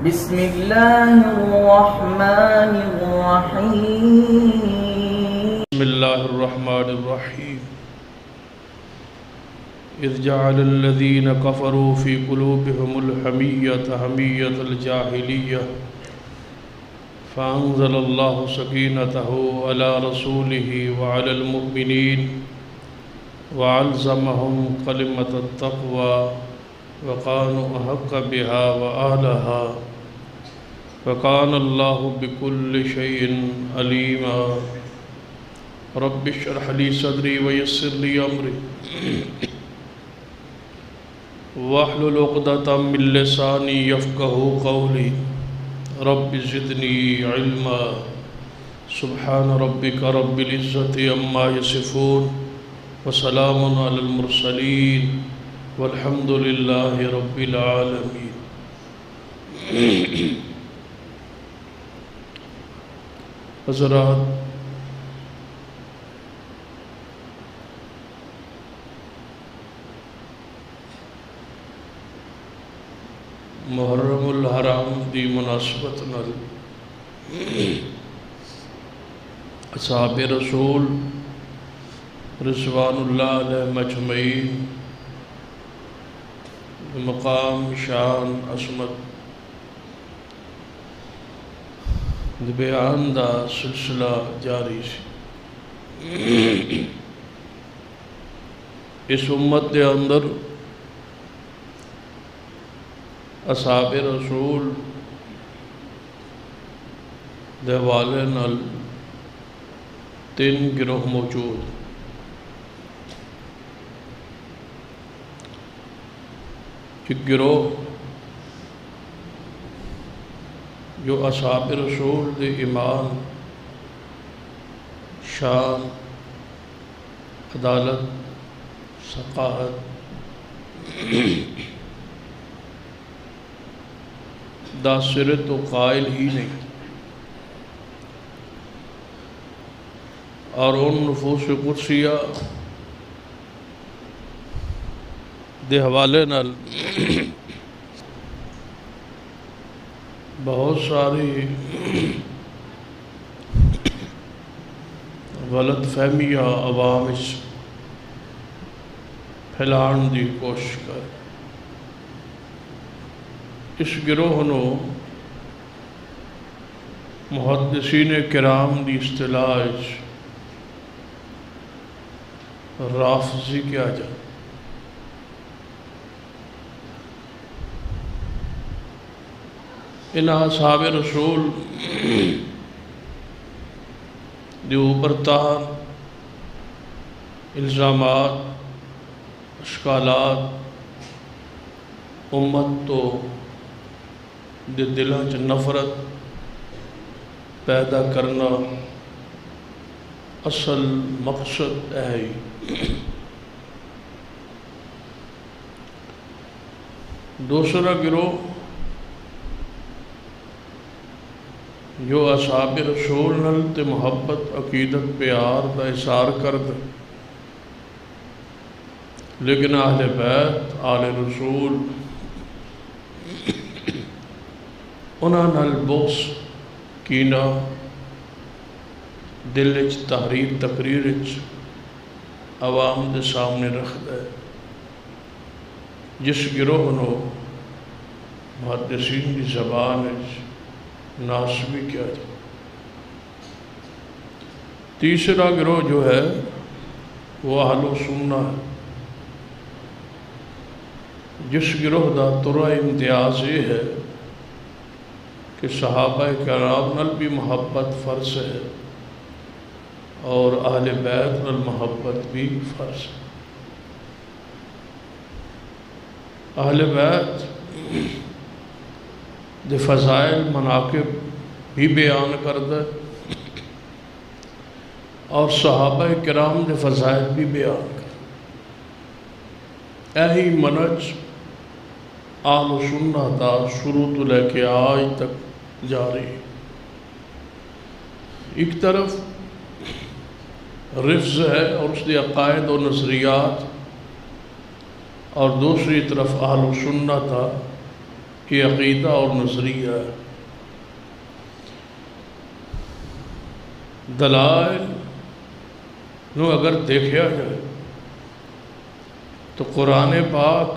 بسم الله الرحمن الرحيم. بسم الله الرحمن الرحيم. إذ جعل الذين كفروا في قلوبهم الحمية حمية الجاهلية فأنزل الله سكينته على رسوله وعلى المؤمنين وألزمهم كلمة التقوى وكانوا أحق بها وأهلها وكان الله بكل شيء عليما. رب اشرح لي صدري ويسر لي أمري واحلل عقدة من لساني يفقهوا قولي. رب زدني علما. سبحان ربك رب العزة عما يصفون وسلام على المرسلين والحمد لله رب العالمين. حضرات، محرم الحرام دی مناسبت نال اصحاب رسول رضوان اللہ علیہ مجمعین مقام شان عظمت بیان دا سلسلہ جاری سی. اس امت دے اندر اصحاب رسول دے حوالے نال تین گروہ موجود. ایک گروہ جو اصحاب رسول دے ایمان، شان، عدالت، ثقافت دا سرت و قائل ہی نہیں، اور ان نفوس قدسیہ دے حوالے نال بہت ساری غلط فہمیاں عوام وچ پھیلان دی کوشش کر. اس گروہ نو محدثین کرام دی اصطلاح وچ رافضی کیا جائے. ان اصحاب رسول دی اوپر تان الزامات، اشکالات امت تو دے دلوں چ نفرت پیدا کرنا اصل مقصد ہے. دوسرا گروہ جو اصحاب رسول نال تے محبت، عقیدت، پیار دا اظہار کرد، لیکن اہل بیت، آل رسول انہاں نال بغض، کینہ دل وچ تحریر تقریر وچ عوام دے سامنے رکھدا ہے. جس گروہ نو محدثین دی زبان وچ ناسبی کیا جائے. تیسرا گروہ جو ہے وہ اہل سنہ ہے، جس گروہ دا ترا امتیاز یہ ہے کہ صحابہ کرام نال بھی محبت فرض ہے اور اہل بیت نال محبت بھی فرض ہے. اہل بیت دے فضائل، مناقب بھی بیان کردہ اور صحابہ کرام دے فضائل بھی بیان کردہ. یہی منہج اہل سنہ دا شروع تو لے کے آج تک جاری ہے. ایک طرف رفض ہے اور اس کے عقائد و نظریات، اور دوسری طرف اہل سنہ تھا یہ عقیدہ اور نظریہ ہے۔ دلائل نو اگر دیکھا جائے تو قرآن پاک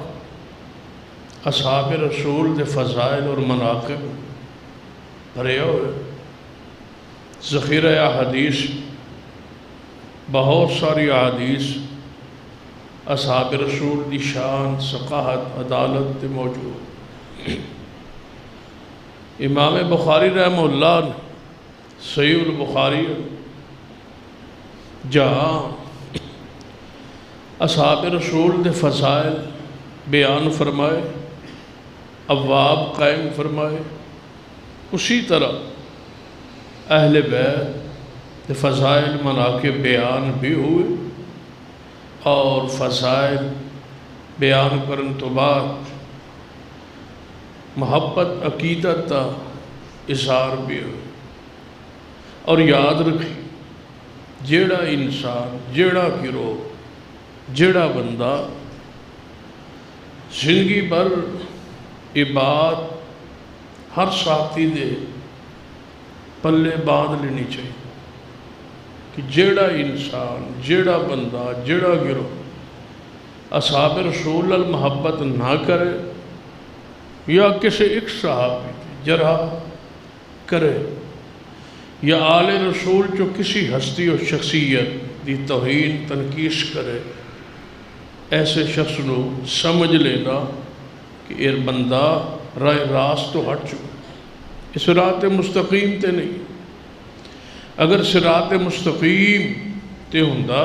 اصحاب رسول دے فضائل اور مناقب بھرے ہوئے، ذخیرہ حدیث، بہت ساری احادیث اصحاب رسول دی شان، ثقافت، عدالت تے موجود۔ امام بخاری رحمہ اللہ نے صحیح البخاری جہاں اصحاب رسول دے فضائل بیان فرمائے، ابواب قائم فرمائے، اسی طرح اہل بیت دے فضائل مناقب بیان بھی ہوئے، اور فضائل بیان کرن تو بعد محبت عقیدت دا اظہار بھی ہوئے۔ اور یاد رکھی، جیڑا انسان، جیڑا گروہ، جیڑا بندہ زندگی بھر عبادت ہر ساتھی دے پلے باندھ لینی چاہیے کہ جیڑا انسان، جیڑا بندہ، جیڑا گروہ اصحاب رسول المحبت نہ کرے یا کسی ایک صحابی جرح کرے یا آل رسول جو کسی ہستی و شخصیت دی توہین تنقیص کرے، ایسے شخص نو سمجھ لینا کہ یہ بندہ راہ راست تو ہٹ چکا، اس صراط مستقیم تے نہیں۔ اگر صراط مستقیم تے ہوندا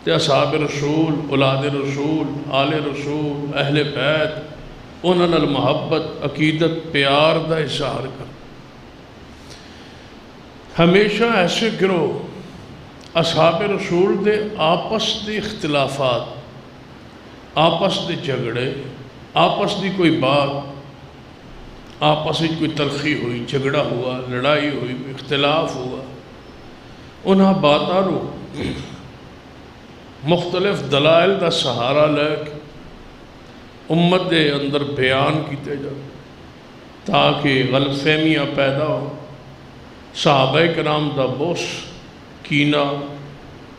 تے اصحاب رسول، اولاد رسول، آل رسول، اہل بیت انہاں نال محبت، عقیدت، پیار دا اظہار کر۔ ہمیشہ ایسے گروہ اصحاب رسول دے آپس دے اختلافات، آپس دے جھگڑے، آپس دی کوئی بات، آپس دی کوئی تلخی ہوئی، جھگڑا ہوا، لڑائی ہوئی، اختلاف ہوا، انہاں باتاں نو مختلف دلائل دا سہارا لے کے امت دے اندر بیان کیتے جائے تاکہ غلط فہمیاں پیدا ہو، صحابہ کرام دا بوس کینہ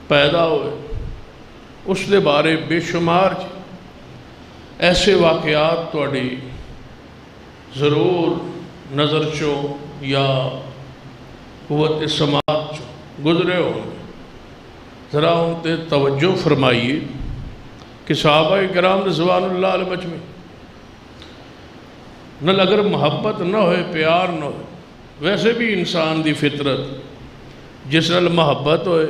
پیدا ہوئے، اس دے بارے بے شمار ایسے واقعات توڑی ضرور نظر چو یا قوت سماعت چو گزرے ہوں، ذرا ان تے توجہ فرمائیے کہ صحابہ کرام رضوان اللہ علیہ مجمعین نل اگر محبت نہ ہوئے، پیار نہ ہوئے، ویسے بھی انسان دی فطرت جس نال محبت ہوئے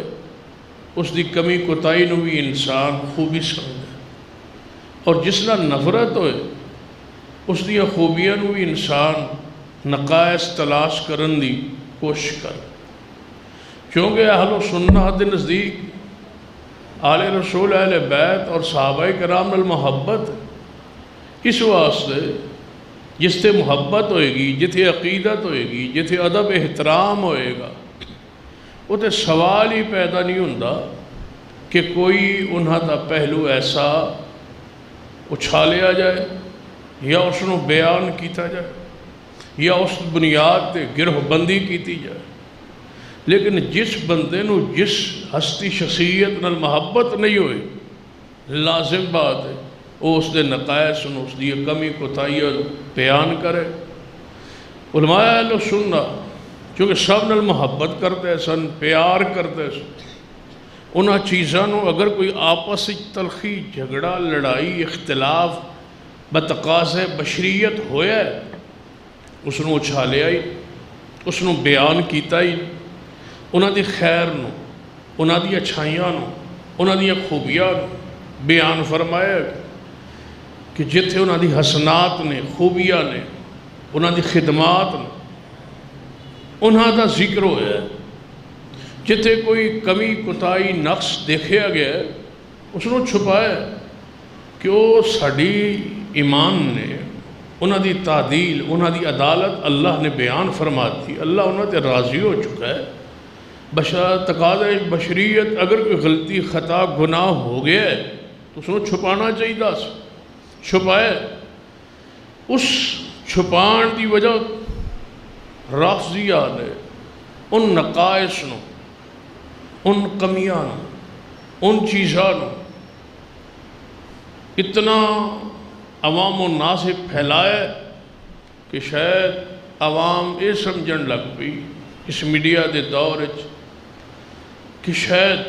اس دی کمی کوتاہی نو بھی انسان خوبی سمجھے، اور جس نال نفرت ہوئے اس دی خوبیاں نو بھی انسان نقائص تلاش کرن دی کوشش کر۔ چونکہ اہل و سنت دے نزدیک آل رسول، اہل بیت اور صحابہ کرام نال محبت اس واسطے جس تے محبت ہوئے گی، جتھے عقیدت ہوئے گی، جتھے ادب احترام ہوئے گا، وہ تے سوال ہی پیدا نہیں ہوندہ کہ کوئی انہاں دا پہلو ایسا اچھالیا جائے یا اس نو بیان کیتا جائے یا اس بنیاد تے گروہ بندی کیتی جائے۔ لیکن جس بندے نو جس ہستی شخصیت نال محبت نہیں ہوئی، لازم بات ہے وہ اس دے نقائص نو، اس دی کمی کوتاہی بیان کرے۔ علماء اہل سنت چونکہ سب نال محبت کرتے سن، پیار کرتے سن، انہاں چیزاں نو اگر کوئی آپس تلخی، جھگڑا، لڑائی، اختلاف بتقاضے بشریت ہویا ہے، اس نو اچھالیا ہی، اس نو بیان کیتا ہی، انہاں دی خیر نو، انہاں دی اچھائیاں نو، انہاں دی خوبیاں نو بیان فرمایا کہ جتھے انہاں دی حسنات نے، خوبیاں نے، انہاں دی خدمات نے، انہاں دا ذکر ہویا ہے۔ جتھے کوئی کمی، کوتاہی، نقص دیکھیا گیا ہے، اس نو چھپایا کہ وہ ساڈی ایمان نے، انہاں دی تعدیل، انہاں دی عدالت اللہ نے بیان فرما دی، اللہ انہاں تے راضی ہو چکا ہے۔ تقاضۂ بشریت اگر کوئی غلطی، خطا، گناہ ہو گیا ہے تو اس کو چھپانا چاہیے، چھپائے۔ اس چھپان دی وجہ رافضیہ نے ان نقائص نو، ان کمیاں نو، ان چیزاں نو اتنا عوام و ناس پھیلائے کہ شاید عوام یہ سمجھن لگ پئی اس میڈیا دے دور کہ شاید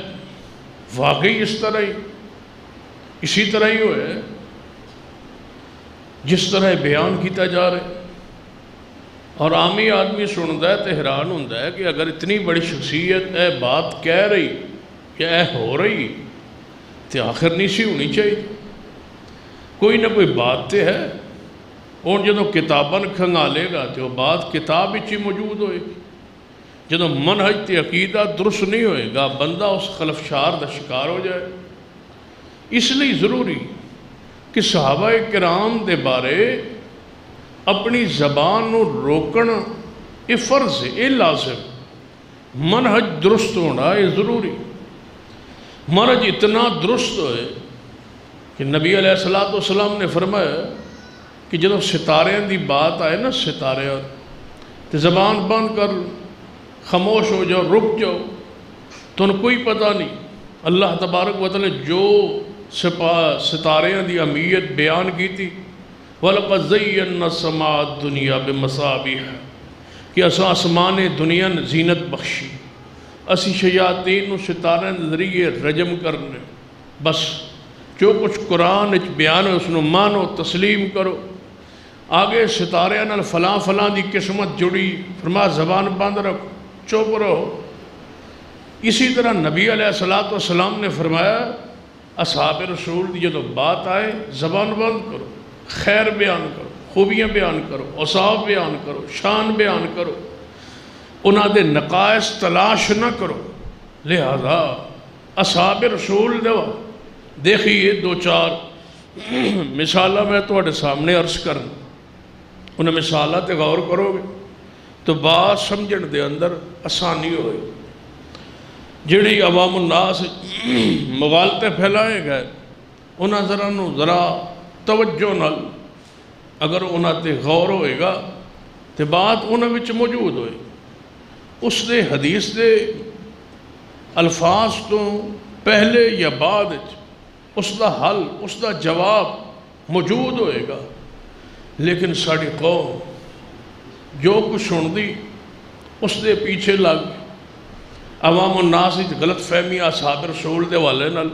واقعی اس طرح ہی اسی طرح ہی ہوئے جس طرح بیان کیتا جا رہے، اور عامی آدمی سنتا ہے تو حیران ہوتا ہے کہ اگر اتنی بڑی شخصیت اے بات کہہ رہی یا اے ہو رہی تو آخر نہیں سی ہونی چاہیے، کوئی نہ کوئی بات تو ہے۔ اور جدو کتاباں کھنگالے گا تو وہ بات کتاب ہی موجود ہوئے گی، جدو منہج تے عقیدہ درست نہیں ہوئے گا بندہ اس خلفشار دا شکار ہو جائے۔ اس لیے ضروری کہ صحابہ کرام دے بارے اپنی زبان نو روکنا یہ فرض ہے، یہ لازم، منہج درست ہونا یہ ضروری۔ منہج اتنا درست ہوئے کہ نبی علیہ السلام نے فرمایا کہ جب ستارے دی بات آئے نا، ستارے تو زبان بند کر خاموش ہو جاؤ، رک جاؤ، تو ان کوئی پتہ نہیں۔ اللہ تبارک و تعالی جو ستارے دی اہمیت بیان کی تھی، وَلَقَدْ زَيَّنَّا السَّمَاءَ الدُّنْيَا بِمَصَابِيحَ کہ اساں آسمان دنیا نے زینت بخشی، اسی شیاطین نو ستارے ذریعے رجم کرنے۔ بس جو کچھ قرآن بیان ہے اس نو مانو، تسلیم کرو۔ آگے ستارے نال فلاں فلاں دی قسمت جڑی، فرما زبان بند رکھو، چپ رہو۔ اسی طرح نبی علیہ السلام نے فرمایا اصحاب رسول دی جدو بات آئے زبان بند کرو، خیر بیان کرو، خوبیاں بیان کرو، اوصاف بیان کرو، شان بیان کرو، انہاں دے نقائص تلاش نہ کرو۔ لہذا اصحاب رسول دو دیکھیے دو چار مثالہ میں تواڈے سامنے عرض کرنا، انہیں مثالہ تے غور کرو گے تو بات سمجھن دے اندر آسانی ہوئے۔ جڑی عوام الناس مغالطے پھیلائے گئے انہاں ذرا توجہ نال اگر انہاں تے غور ہوئے گا تو بات انہاں وچ موجود ہوئے، اس دے حدیث دے الفاظ تو پہلے یا بعد اس دا حل، اس دا جواب موجود ہوئے گا۔ لیکن ساڑی قوم جو کچھ سن دی اس دے پیچھے لگ عوام الناس غلط فہمی اصحاب رسول دے والے نال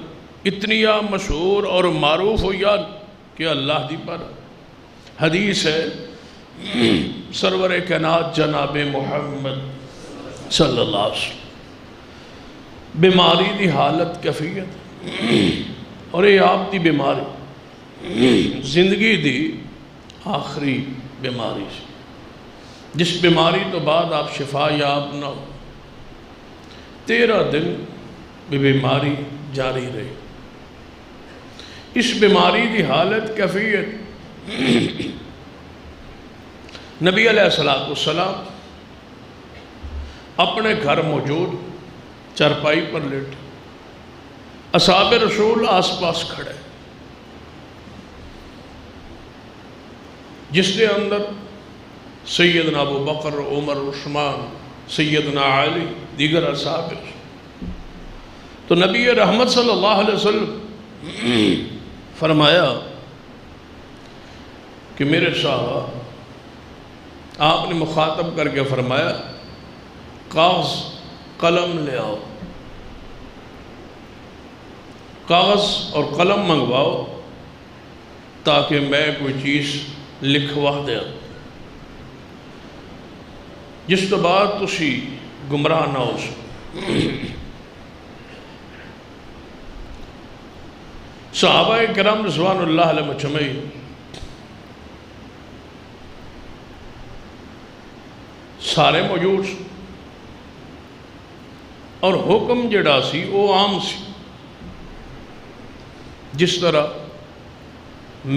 اتنی مشہور اور معروف ہوئی کہ اللہ دی پر حدیث ہے سرور کائنات جناب محمد صلی اللہ علیہ وسلم بیماری دی حالت کیفیت اور یہ آپ دی بیماری زندگی دی آخری بیماری جس بیماری تو بعد آپ شفا یاب نہ ہو، 13 دن بھی بیماری جاری رہی۔ اس بیماری دی حالت کیفیت نبی علیہ السلام اپنے گھر موجود چارپائی پر لیٹے، اصحاب رسول آس پاس کھڑے، جس کے اندر سیدنا ابو بکر، عمر، عثمان، سیدنا علی، دیگر اصحاب۔ تو نبی رحمت صلی اللہ علیہ وسلم فرمایا کہ میرے صاحب، آپ نے مخاطب کر کے فرمایا کاغذ قلم لے آؤ، کاغذ اور قلم منگواؤ تاکہ میں کوئی چیز لکھوا دیا، جس تو بعد تسی گمراہ نہ ہو سکو۔ صحابہ کرام رضوان اللہ علیہ مجمعین سارے موجود اور حکم جڑا سی وہ عام سی، جس طرح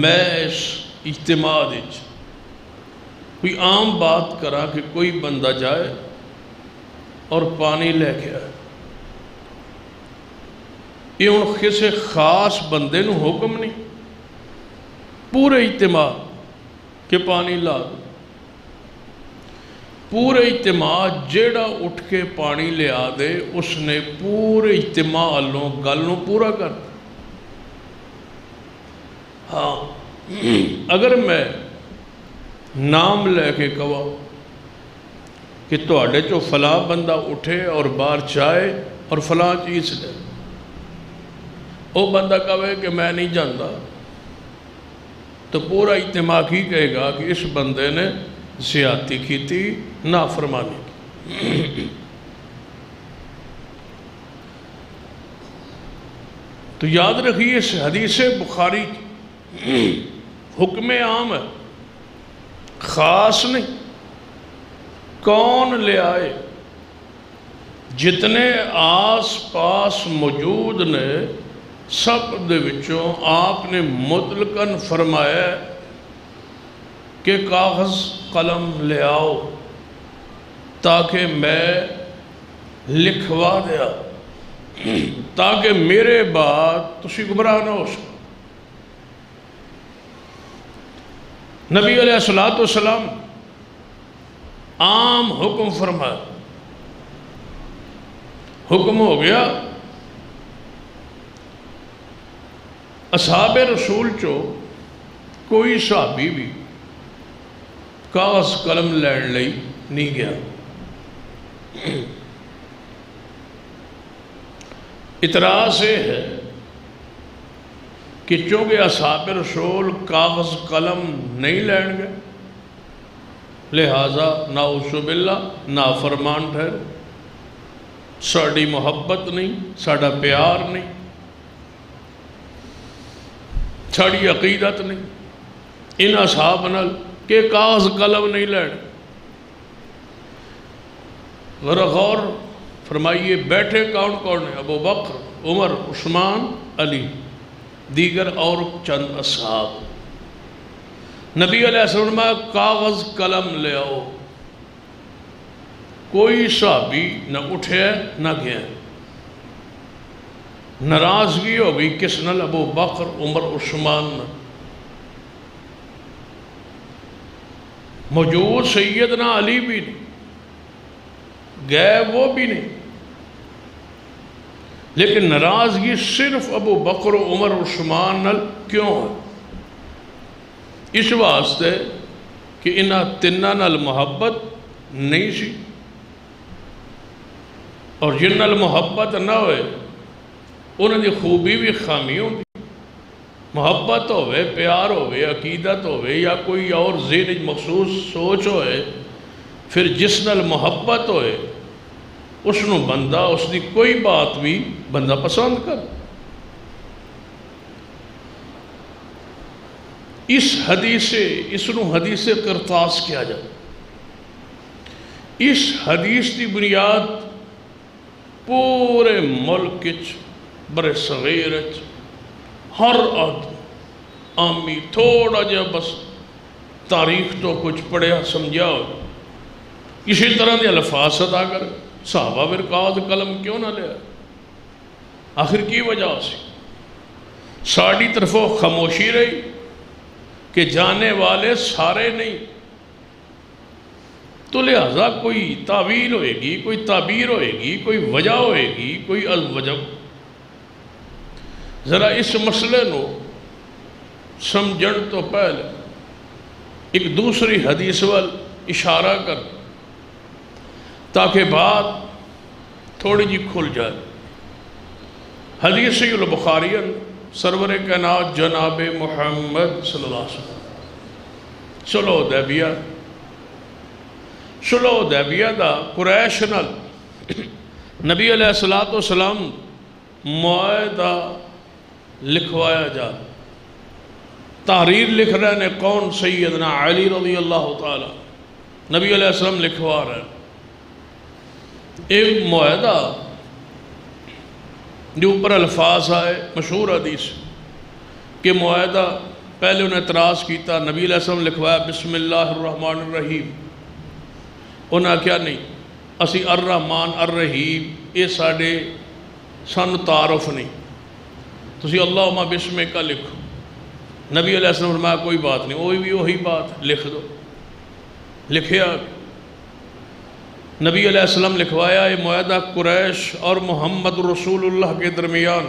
میں اس اجتماع وچ کوئی عام بات کرا کہ کوئی بندہ جائے اور پانی لے کے آئے، یہ ان کسی خاص بندے نو حکم نہیں، پورے اجتماع کہ پانی لا دو۔ پورے اجتماع جیڑا اٹھ کے پانی لیا دے اس نے پورے اجتماع والوں گل نوں پورا کر دیا۔ ہاں اگر میں نام لے کے کہا کہ تواڈے چو فلاں بندہ اٹھے اور باہر چائے اور فلاں چیز لے، وہ بندہ کہے کہ میں نہیں جانتا، تو پورا اجتماع کی کہے گا کہ اس بندے نے زیادتی کی تھی، نافرمانی کی۔ تو یاد رکھیے اس حدیث بخاری حکم عام ہے، خاص نہیں۔ کون لے آئے؟ جتنے آس پاس موجود نے سب دے وچوں آپ نے مطلقاً فرمایا کہ کاغذ قلم لے آؤ تاکہ میں لکھوا دیا، تاکہ میرے بعد تسی گمراہ نہ ہو سکو۔ نبی علیہ السلام عام حکم فرمایا، حکم ہو گیا اصحاب رسول چو کوئی صحابی بھی کاغذ قلم لین لئی نہیں گیا۔ اعتراض یہ ہے کہ چونکہ اصحاب رسول کاغذ قلم نہیں لین گئے لہٰذا نعوذ باللہ نافرمان ٹھہرے، ساڑی محبت نہیں، ساڑا پیار نہیں، ساڑی عقیدت نہیں ان اصحاب نال کہ کاغذ قلم نہیں لین۔ ذرا غور فرمائیے بیٹھے کون کون ہیں؟ ابو بکر، عمر، عثمان، علی، دیگر اور چند اصحاب۔ نبی علیہ السلام کاغذ قلم لے آؤ، کوئی صحابی نہ اٹھے نہ گیا۔ ناراضگی ہو گئی کس نال؟ ابو بکر، عمر، عثمان۔ موجود سیدنا علی بھی نہیں، گئے وہ بھی نہیں، لیکن ناراضگی صرف ابو بکر، عمر، عثمان نال کیوں ہے؟ اس واسطے کہ انہاں تنہاں نال محبت نہیں سی، اور جن نال محبت نہ ہوئے انہاں دی خوبی بھی خامی ہوندی۔ محبت ہوئے، پیار ہوئے، عقیدت ہوئے یا کوئی اور ذہن مخصوص سوچ ہوئے، پھر جس نال محبت ہوئے اس نو بندہ اس دی کوئی بات بھی بندہ پسند کر۔ اس نو حدیث قرطاس کیا جائے۔ اس حدیث کی بنیاد پورے ملک برے صغیر ہر آدمی تھوڑا جا بس تاریخ تو کچھ پڑھیا سمجھا ہو اسی طرح دے الفاظ ادا کر۔ صحابہ پھر کاغذ قلم کیوں نہ لیا؟ آخر کی وجہ سے ساڑی طرفوں خاموشی رہی کہ جانے والے سارے نہیں، تو لہذا کوئی تعویل ہوئے گی، کوئی تعبیر ہوئے گی، کوئی وجہ ہوئے گی، کوئی الوجہ۔ ذرا اس مسئلے نو سمجھن تو پہلے ایک دوسری حدیث وال اشارہ کر تاکہ بات تھوڑی جی کھل جائے۔ حدیث البخاری سرور کائنات جناب محمد صلی اللہ علیہ وسلم صلح حدیبیہ دا قریش نال نبی علیہ السلام معاہدہ لکھوایا جا۔ تحریر لکھ رہے نے کون؟ سیدنا علی رضی اللہ تعالی۔ نبی علیہ السلام لکھوا رہے ہیں ایک معاہدہ جو اوپر الفاظ آئے مشہور حدیث کہ معاہدہ پہلے انہیں اعتراض کیتا، نبی علیہ السلام لکھوایا بسم اللہ الرحمن الرحیم، انہاں کیا نہیں اسی الرحمن الرحیم یہ سانو تعارف نہیں، تسی اللہم بسمک لکھو۔ نبی علیہ السلام فرمایا کوئی بات نہیں، وہی بات لکھ دو۔ لکھیا نبی علیہ السلام لکھوایا یہ معاہدہ قریش اور محمد رسول اللہ کے درمیان.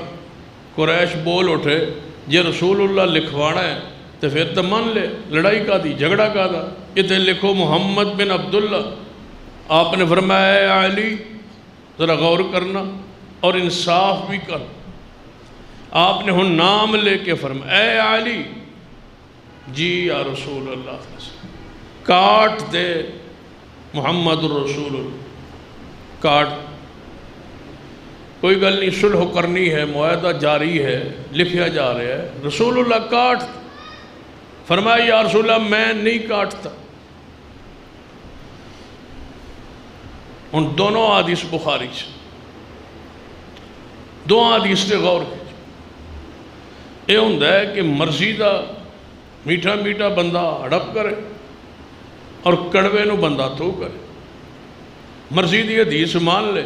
قریش بول اٹھے جے رسول اللہ لکھوانا ہے تو پھر تو مان لے، لڑائی کا دی، جھگڑا کا دا، اتنے لکھو محمد بن عبداللہ. آپ نے فرمایا اے علی ذرا غور کرنا اور انصاف بھی کر. آپ نے ہن نام لے کے فرمایا اے علی، جی یا رسول اللہ، کاٹ دے محمد الرسول اللہ، کاٹ. کوئی گل نہیں، صلح کرنی ہے، معاہدہ جاری ہے، لکھیا جا رہا ہے. رسول اللہ کاٹ. فرمایا یا رسول اللہ میں نہیں کاٹتا. ان دونوں حدیث بخاری سے، دو حدیث سے غور کیجئے. یہ ہوتا ہے کہ مرضی دا میٹھا میٹھا بندہ ہڑپ کرے اور کڑوے نو بندہ تو کرے. مرضی دی حدیث مان لے،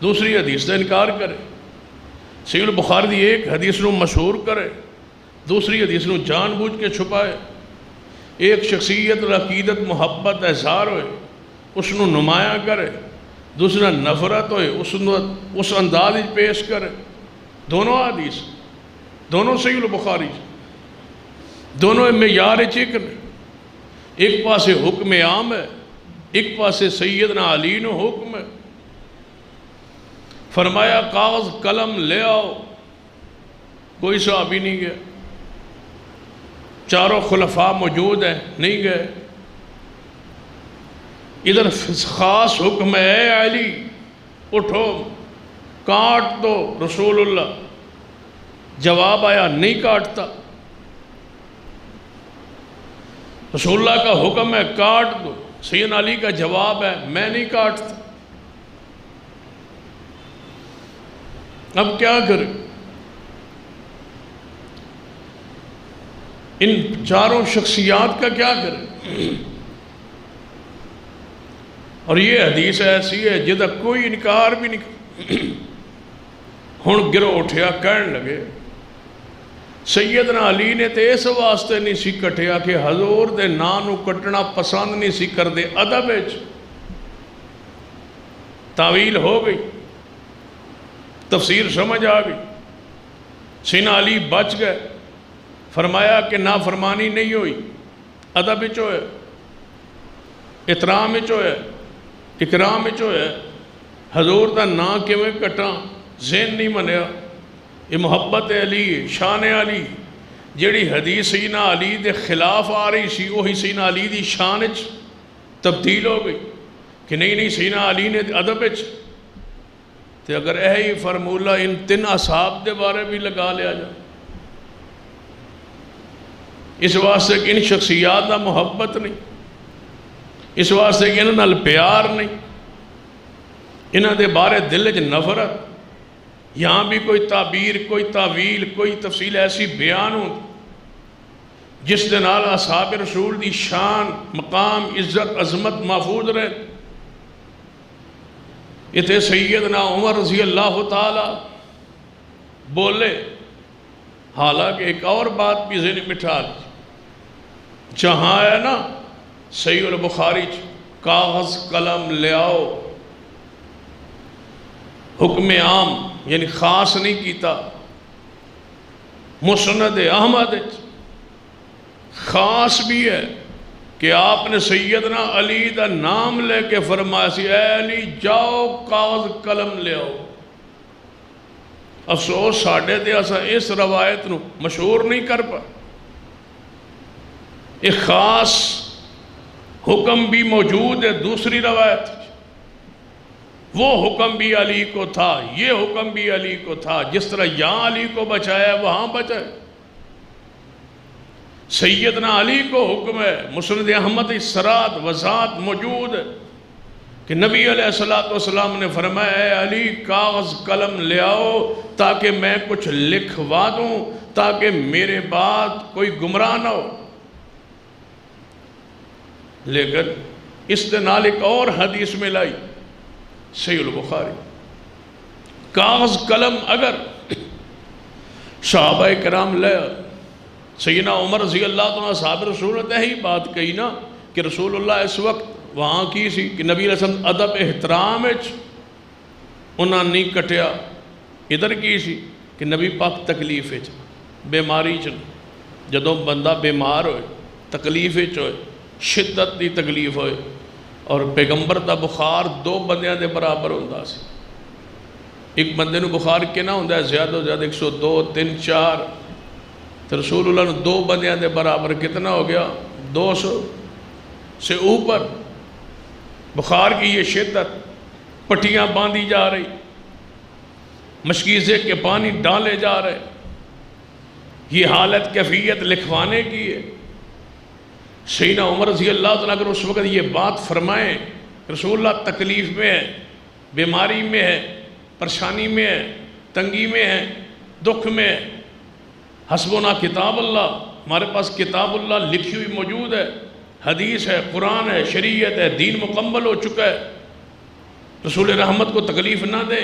دوسری حدیث کا انکار کرے. صحیح البخاری دی ایک حدیث نو مشہور کرے، دوسری حدیث نو جان بوجھ کے چھپائے. ایک شخصیت عقیدت محبت اظہار ہوئے اس نو نمایاں کرے، دوسرا نفرت ہوئے اس انداز پیش کرے. دونوں حدیث، دونوں صحیح البخاری، دونوں معیار چکن. ایک پاسے حکم عام ہے، ایک پاسے سیدنا علی نو حکم ہے. فرمایا کاغذ قلم لے آؤ. کوئی صحابی نہیں گیا. چاروں خلفاء موجود ہیں، نہیں گئے. ادھر خاص حکم ہے اے علی اٹھو کاٹ دو رسول اللہ. جواب آیا نہیں کاٹتا. رسول اللہ کا حکم ہے کاٹ دو، سیدنا علی کا جواب ہے میں نہیں کاٹتا. اب کیا کریں؟ ان چاروں شخصیات کا کیا کریں؟ اور یہ حدیث ایسی ہے جدہ کوئی انکار بھی نہیں. ہن گرو اٹھیا کہن لگے سیدنا علی نے تے اس واسطے نہیں سی کٹیا کہ حضور دے نانو کٹنا پسند نہیں سی کر دے. ادب وچ تعویل ہو گئی، تفسیر سمجھ آ گئی. سیدنا علی بچ گئے. فرمایا کہ نافرمانی نہیں ہوئی، ادب وچ ہوئے، احترام وچ ہوئے، اکرام وچ ہوئے. حضور دا نا کیویں کٹاں ذہن نہیں منیا. یہ محبت علی، شان علی. جیڑی حدیث سیدنا علی دے خلاف آ رہی سی وہی سیدنا علی دی شان وچ تبدیل ہو گئی کہ نہیں سیدنا علی نے ادب وچ. تے اگر یہی فرمولہ ان تین اصحاب دے بارے بھی لگا لیا جائے. اس واسطے کہ ان شخصیات دا محبت نہیں، اس واسطے کہ انہاں نال پیار نہیں، انہاں دے بارے دل وچ نفرت. یہاں بھی کوئی تعبیر، کوئی تعویل، کوئی تفصیل ایسی بیان ہو جس دے نال اصحاب رسول دی شان، مقام، عزت، عظمت محفوظ رہے. اتنے سیدنا عمر رضی اللہ تعالی بولے. حالانکہ ایک اور بات بھی ذہن بٹھا لی، جہاں ہے نا صحیح البخاری کاغذ قلم لے آؤ، حکم عام یعنی خاص نہیں کیتا. مسند احمد خاص بھی ہے کہ آپ نے سیدنا علی دا نام لے کے فرمایا سی اے علی جاؤ کاغذ قلم لے آؤ. افسوس ساڑھے دے اسا اس روایت نو مشہور نہیں کر پا. ایک خاص حکم بھی موجود ہے دوسری روایت. وہ حکم بھی علی کو تھا، یہ حکم بھی علی کو تھا. جس طرح یہاں علی کو بچایا وہاں بچائے. سیدنا علی کو حکم ہے، مسند احمد سرات وضاحت موجود ہے کہ نبی علیہ السلام نے فرمایا اے علی کاغذ قلم لے آؤ تاکہ میں کچھ لکھوا دوں تاکہ میرے بعد کوئی گمراہ نہ ہو. لیکن اس دے نال ایک اور حدیث میں لائی صحیح البخاری. کاغذ قلم اگر صحابہ کرام لے، سیدنا عمر رضی اللہ عنہ صحابہ رسول نے ہی بات کہی نا کہ رسول اللہ اس وقت وہاں کی سی کہ نبی علیہ السلام ادب احترام انہاں نہیں کٹیا. ادھر کی سی کہ نبی پاک تکلیف بیماری جدوں بندہ بیمار ہوئے تکلیف ہوئے شدت دی تکلیف ہوئے اور پیغمبر دا بخار 2 بندیاں دے برابر ہوندہ سی. ایک بندے نو بخار کنا ہوندہ ہے زیادہ زیادہ 102 3 4 تو رسول اللہ نے 2 بندیاں دے برابر کتنا ہو گیا 200 سے اوپر بخار کی یہ شدت. پٹیاں باندھی جا رہی مشکیزے کے پانی ڈالے جا رہے. یہ حالت کیفیت لکھوانے کی ہے. سیدنا عمر رضی اللہ تعالیٰ اگر اس وقت یہ بات فرمائیں رسول اللہ تکلیف میں ہے بیماری میں ہے پریشانی میں ہے تنگی میں ہے دکھ میں ہے. حسبنا کتاب اللہ ہمارے پاس کتاب اللہ لکھی ہوئی موجود ہے حدیث ہے قرآن ہے شریعت ہے دین مکمل ہو چکا ہے. رسول رحمت کو تکلیف نہ دے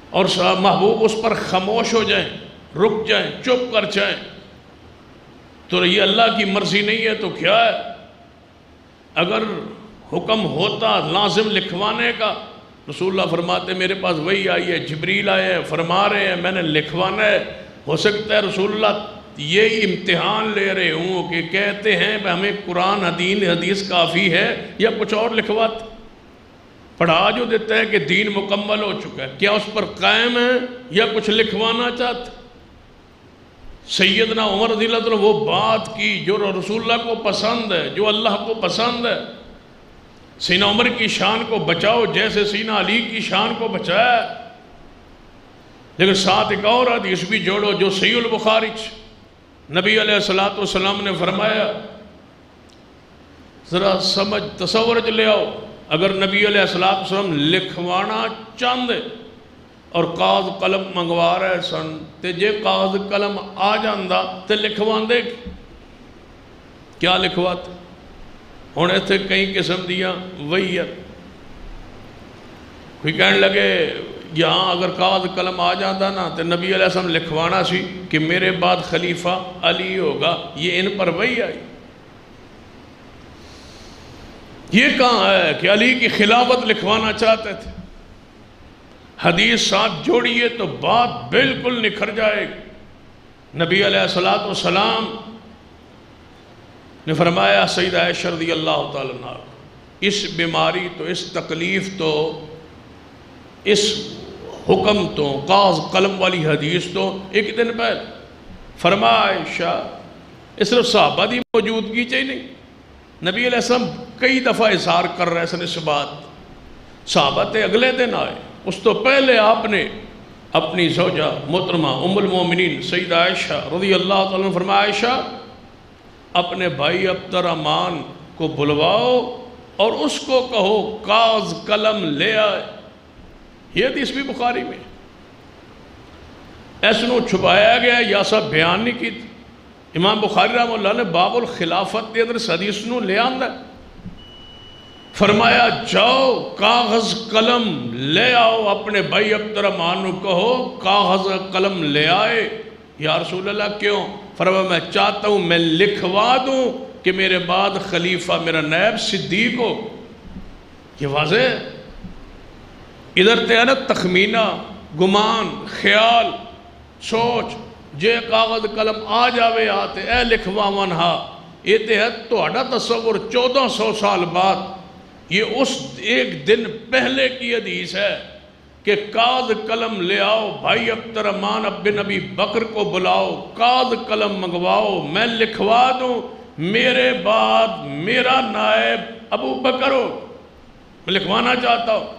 اور محبوب اس پر خاموش ہو جائیں رک جائیں چپ کر جائیں تو یہ اللہ کی مرضی نہیں ہے تو کیا ہے. اگر حکم ہوتا لازم لکھوانے کا رسول اللہ فرماتے میرے پاس وہی آئی ہے جبریل آئے ہیں فرما رہے ہیں میں نے لکھوانا ہے. ہو سکتا ہے رسول اللہ یہ امتحان لے رہے ہوں کہ کہتے ہیں کہ ہمیں قرآن حدیث کافی ہے یا کچھ اور لکھواتے. پڑھا جو دیتا ہے کہ دین مکمل ہو چکا ہے کیا اس پر قائم ہے یا کچھ لکھوانا چاہتے. سیدنا عمر رضی اللہ عنہ وہ بات کی جو رسول اللہ کو پسند ہے جو اللہ کو پسند ہے. سیدنا عمر کی شان کو بچاؤ جیسے سیدنا علی کی شان کو بچایا. لیکن ساتھ ایک اور حدیث بھی جوڑو جو صحیح البخاری نبی علیہ السلام نے فرمایا ذرا سمجھ تصور لے آؤ اگر نبی علیہ السلام لکھوانا چاندے اور کاغذ قلم منگوا رہے سن تے جے کاغذ قلم آ جاندہ تے لکھوان دے کیا لکھواتے. ہونے تھے کئی قسم دیا ویت. کوئی کہنے لگے یہاں اگر کاغذ قلم آ جاندہ نا تے نبی علیہ السلام لکھوانا سی کہ میرے بعد خلیفہ علی ہوگا. یہ ان پر وہی آئی. یہ کہاں ہے کہ علی کی خلافت لکھوانا چاہتے تھے. حدیث ساتھ جوڑیے تو بات بالکل نکھر جائے. نبی علیہ السلام نے فرمایا سیدہ عائشہ رضی اللہ تعالیٰ عنہ اس بیماری تو اس تکلیف تو اس حکم تو کاغذ قلم والی حدیث تو ایک دن پہلے فرمایا عائشہ اس صرف صحابہ دی موجودگی چاہیے نہیں. نبی علیہ السلام کئی دفعہ اظہار کر رہے سن اس بات. صحابہ تے اگلے دن آئے اس تو پہلے آپ نے اپنی زوجہ محترمہ ام المومنین سیدہ عائشہ رضی اللہ تعالیٰ عنہ فرمایا عائشہ اپنے بھائی عبد الرحمن کو بلواؤ اور اس کو کہو کاغذ قلم لے آئے. یہ حدیث بھی بخاری میں ایسنو چھپایا گیا یا سب بیان نہیں کی. امام بخاری رحمہ اللہ نے باب الخلافت دے اندر حدیث نو لے آندہ فرمایا جاؤ کاغذ قلم لے آؤ اپنے بھائی عبد الرحمن کو کہو کاغذ قلم لے آئے. یا رسول اللہ کیوں؟ فرمایا میں چاہتا ہوں میں لکھوا دوں کہ میرے بعد خلیفہ میرا نائب صدیق ہو. یہ واضح ہے. ادھر تے ہے تخمینہ گمان خیال سوچ جے کاغذ قلم آ جاوے آتے اے لکھواون ہا یہ تے ہے تو اڈا تصور 1400 سال بعد. یہ اس ایک دن پہلے کی حدیث ہے کہ کاغذ قلم لے آؤ بھائی عبد الرحمن بن ابی بکر کو بلاؤ کاغذ قلم منگواؤ میں لکھوا دوں میرے بعد میرا نائب ابو بکر ہو. میں لکھوانا چاہتا ہوں.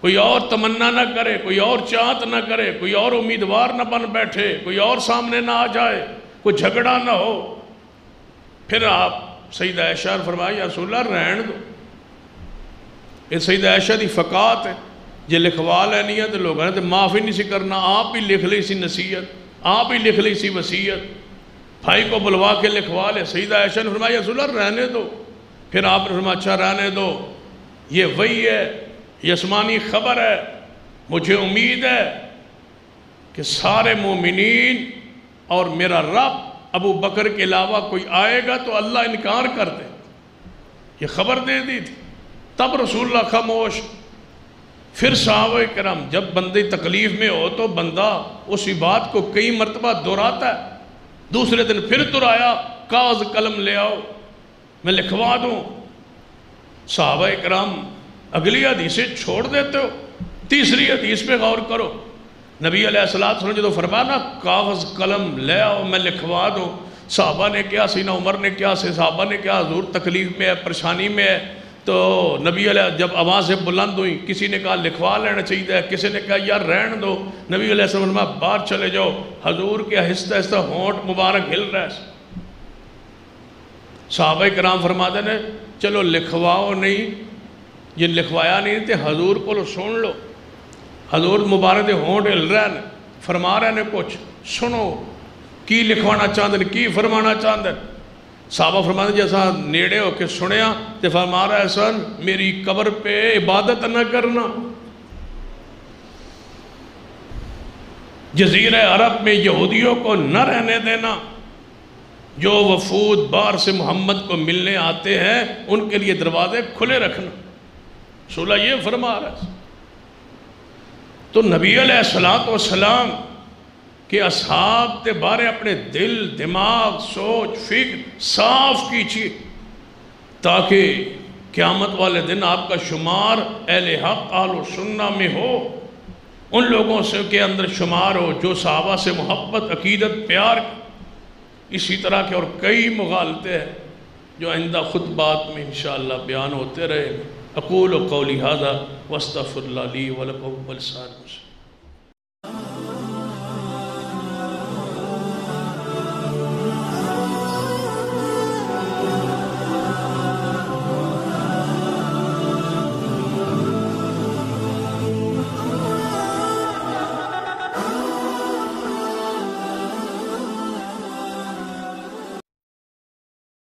کوئی اور تمنا نہ کرے کوئی اور چاہت نہ کرے کوئی اور امیدوار نہ بن بیٹھے کوئی اور سامنے نہ آ جائے کوئی جھگڑا نہ ہو. پھر آپ سیدہ عائشہ فرمایا یا رسول اللہ رہن دو. یہ سیدہ عائشہ دی فقات ہے جے لکھوا لینی ہے تو لوگوں نے تو معاف ہی نہیں سی کرنا. آپ ہی لکھ لی سی نصیحت آپ ہی لکھ لی سی وصیت بھائی کو بلوا کے لکھوا لے. سیدہ عائشہ نے فرمایا یا رسول اللہ رہنے دو. پھر آپ نے فرمایا اچھا رہنے دو یہ وہی ہے یہ آسمانی خبر ہے. مجھے امید ہے کہ سارے مومنین اور میرا رب ابو بکر کے علاوہ کوئی آئے گا تو اللہ انکار کر دے. یہ خبر دے دی تھی، تب رسول اللہ خاموش۔ پھر صحابہ کرام، جب بندے تکلیف میں ہو تو بندہ اسی بات کو کئی مرتبہ دہراتا ہے، دوسرے دن پھر دہرایا، کاغذ قلم لے آؤ میں لکھوا دوں۔ صحابہ کرام اگلی حدیثیں چھوڑ دیتے ہو، تیسری حدیث پہ غور کرو۔ نبی علیہ السلام نے جو فرمایا نا کاغذ قلم لے آؤ میں لکھوا دوں، صحابہ نے کیا، سیدنا عمر نے کیا، صحابہ نے کیا، حضور تکلیف میں ہے، پریشانی میں ہے، تو نبی علیہ جب آوازیں بلند ہوئیں، کسی نے کہا لکھوا لینا چاہیے، کسی نے کہا یار رہن دو، نبی علیہ السلام نے باہر چلے جاؤ، حضور کے آہستہ آہستہ ہونٹ مبارک ہل رہا ہے۔ صحابہ کرام فرماتے ہیں چلو لکھواؤ نہیں، یہ لکھوایا نہیں تھے، حضور کو سن لو، حضور مبارک دے ہونٹ ہل رہے ہیں، فرما رہے ہیں کچھ، سنو کی لکھوانا چاہتے ہیں، کی فرمانا چاہتے ہیں۔ صحابہ فرماتے ہیں جیسا نیڑے ہو کے سنیا تو فرما رہا ہے سن میری قبر پہ عبادت نہ کرنا، جزیرہ عرب میں یہودیوں کو نہ رہنے دینا، جو وفود باہر سے محمد کو ملنے آتے ہیں ان کے لیے دروازے کھلے رکھنا، رسول اللہ یہ فرما رہا ہے۔ تو نبی علیہ السلام کہ اصحاب تے بارے اپنے دل، دماغ، سوچ، فکر صاف کیجئے تاکہ قیامت والے دن آپ کا شمار اہل حق اہل سنہ میں ہو، ان لوگوں سے کے اندر شمار ہو جو صحابہ سے محبت، عقیدت، پیار، اسی طرح کے اور کئی مغالطے ہیں جو آئندہ خطبات میں انشاءاللہ بیان ہوتے رہے۔ اقول قولی ھذا واستغفر اللہ لی ولکم ولسائر المسلمین۔